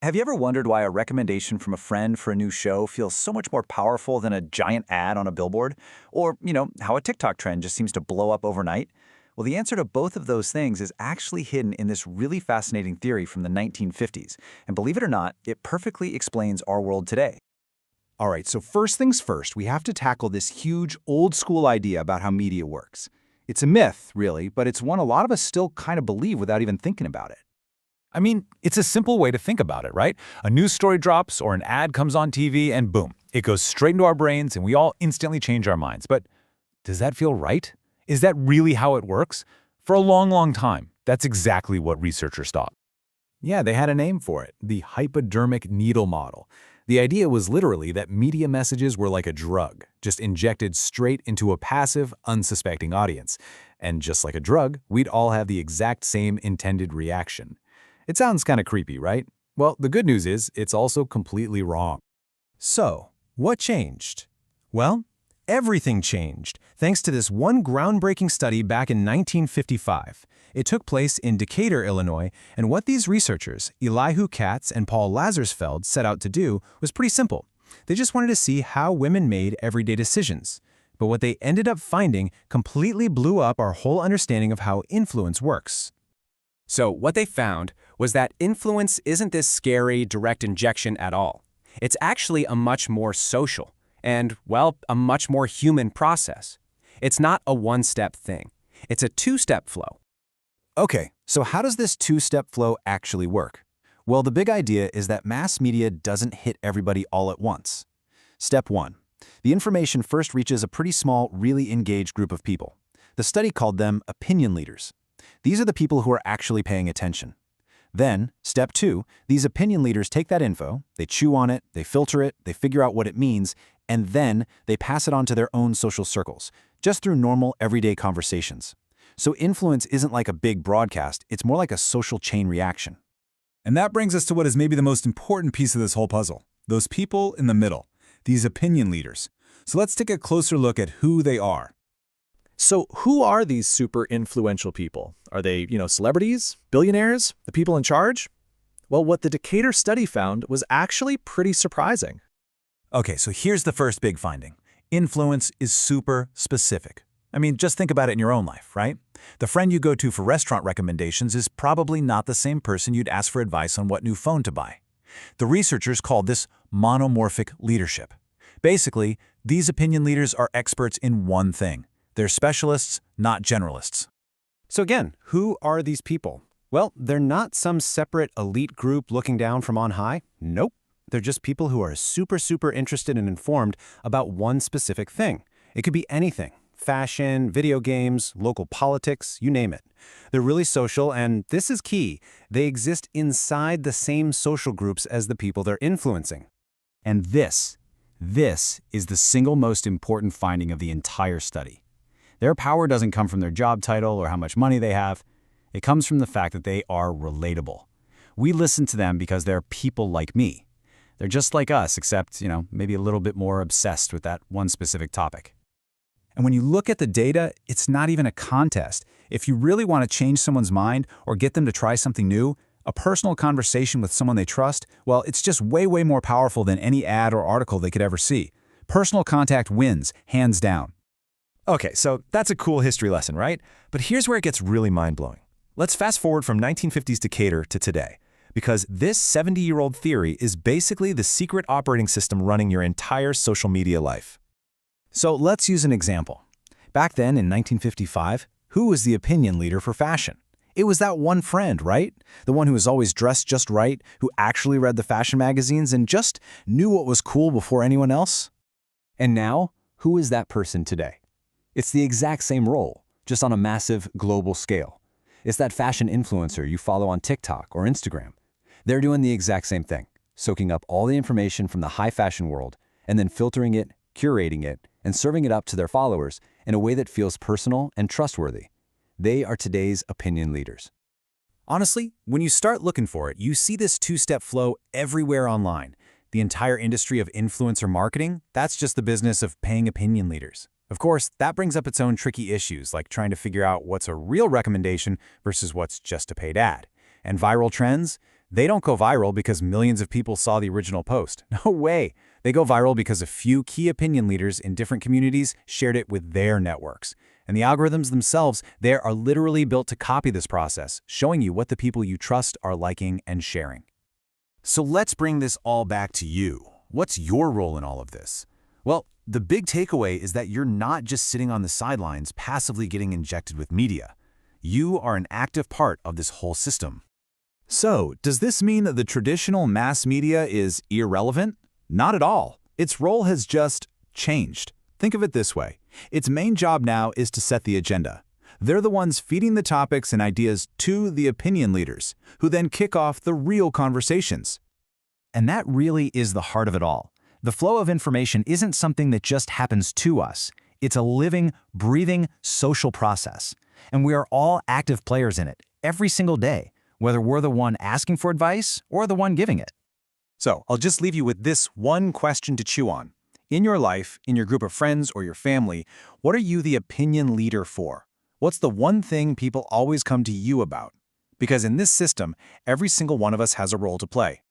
Have you ever wondered why a recommendation from a friend for a new show feels so much more powerful than a giant ad on a billboard? Or, how a TikTok trend just seems to blow up overnight? Well, the answer to both of those things is actually hidden in this really fascinating theory from the 1950s. And believe it or not, it perfectly explains our world today. All right, so first things first, we have to tackle this huge old school idea about how media works. It's a myth, really, but it's one a lot of us still kind of believe without even thinking about it. I mean, it's a simple way to think about it, right? A news story drops or an ad comes on TV and boom, it goes straight into our brains and we all instantly change our minds. But does that feel right? Is that really how it works? For a long, long time, that's exactly what researchers thought. Yeah, they had a name for it, the hypodermic needle model. The idea was literally that media messages were like a drug, just injected straight into a passive, unsuspecting audience. And just like a drug, we'd all have the exact same intended reaction. It sounds kind of creepy, right? Well, the good news is it's also completely wrong. So, what changed? Well, everything changed, thanks to this one groundbreaking study back in 1955. It took place in Decatur, Illinois, and what these researchers, Elihu Katz and Paul Lazarsfeld, set out to do was pretty simple. They just wanted to see how women made everyday decisions. But what they ended up finding completely blew up our whole understanding of how influence works. So what they found was that influence isn't this scary, direct injection at all. It's actually a much more social and, well, a much more human process. It's not a one-step thing. It's a two-step flow. Okay, so how does this two-step flow actually work? Well, the big idea is that mass media doesn't hit everybody all at once. Step 1. The information first reaches a pretty small, really engaged group of people. The study called them opinion leaders. These are the people who are actually paying attention. Then, step 2, these opinion leaders take that info, they chew on it, they filter it, they figure out what it means, and then they pass it on to their own social circles, just through normal, everyday conversations. So influence isn't like a big broadcast, it's more like a social chain reaction. And that brings us to what is maybe the most important piece of this whole puzzle, those people in the middle, these opinion leaders. So let's take a closer look at who they are. So who are these super influential people? Are they, celebrities, billionaires, the people in charge? Well, what the Decatur study found was actually pretty surprising. Okay, so here's the first big finding. Influence is super specific. I mean, just think about it in your own life, right? The friend you go to for restaurant recommendations is probably not the same person you'd ask for advice on what new phone to buy. The researchers called this monomorphic leadership. Basically, these opinion leaders are experts in one thing. They're specialists, not generalists. So again, who are these people? Well, they're not some separate elite group looking down from on high. Nope. They're just people who are super interested and informed about one specific thing. It could be anything. Fashion, video games, local politics, you name it. They're really social, and this is key. They exist inside the same social groups as the people they're influencing. And this is the single most important finding of the entire study. Their power doesn't come from their job title or how much money they have. It comes from the fact that they are relatable. We listen to them because they're people like me. They're just like us, except, maybe a little bit more obsessed with that one specific topic. And when you look at the data, it's not even a contest. If you really want to change someone's mind or get them to try something new, a personal conversation with someone they trust, well, it's just way more powerful than any ad or article they could ever see. Personal contact wins, hands down. Okay, so that's a cool history lesson, right? But here's where it gets really mind-blowing. Let's fast forward from 1950s Decatur to today, because this 70-year-old theory is basically the secret operating system running your entire social media life. So let's use an example. Back then, in 1955, who was the opinion leader for fashion? It was that one friend, right? The one who was always dressed just right, who actually read the fashion magazines and just knew what was cool before anyone else. And now, who is that person today? It's the exact same role, just on a massive global scale. It's that fashion influencer you follow on TikTok or Instagram. They're doing the exact same thing, soaking up all the information from the high fashion world and then filtering it, curating it, and serving it up to their followers in a way that feels personal and trustworthy. They are today's opinion leaders. Honestly, when you start looking for it, you see this two-step flow everywhere online. The entire industry of influencer marketing, that's just the business of paying opinion leaders. Of course, that brings up its own tricky issues, like trying to figure out what's a real recommendation versus what's just a paid ad. And viral trends? They don't go viral because millions of people saw the original post. No way. They go viral because a few key opinion leaders in different communities shared it with their networks. And the algorithms themselves, they are literally built to copy this process, showing you what the people you trust are liking and sharing. So let's bring this all back to you. What's your role in all of this? Well, the big takeaway is that you're not just sitting on the sidelines passively getting injected with media. You are an active part of this whole system. So, does this mean that the traditional mass media is irrelevant? Not at all. Its role has just changed. Think of it this way. Its main job now is to set the agenda. They're the ones feeding the topics and ideas to the opinion leaders, who then kick off the real conversations. And that really is the heart of it all. The flow of information isn't something that just happens to us. It's a living, breathing, social process. And we are all active players in it, every single day, whether we're the one asking for advice or the one giving it. So, I'll just leave you with this one question to chew on. In your life, in your group of friends or your family, what are you the opinion leader for? What's the one thing people always come to you about? Because in this system, every single one of us has a role to play.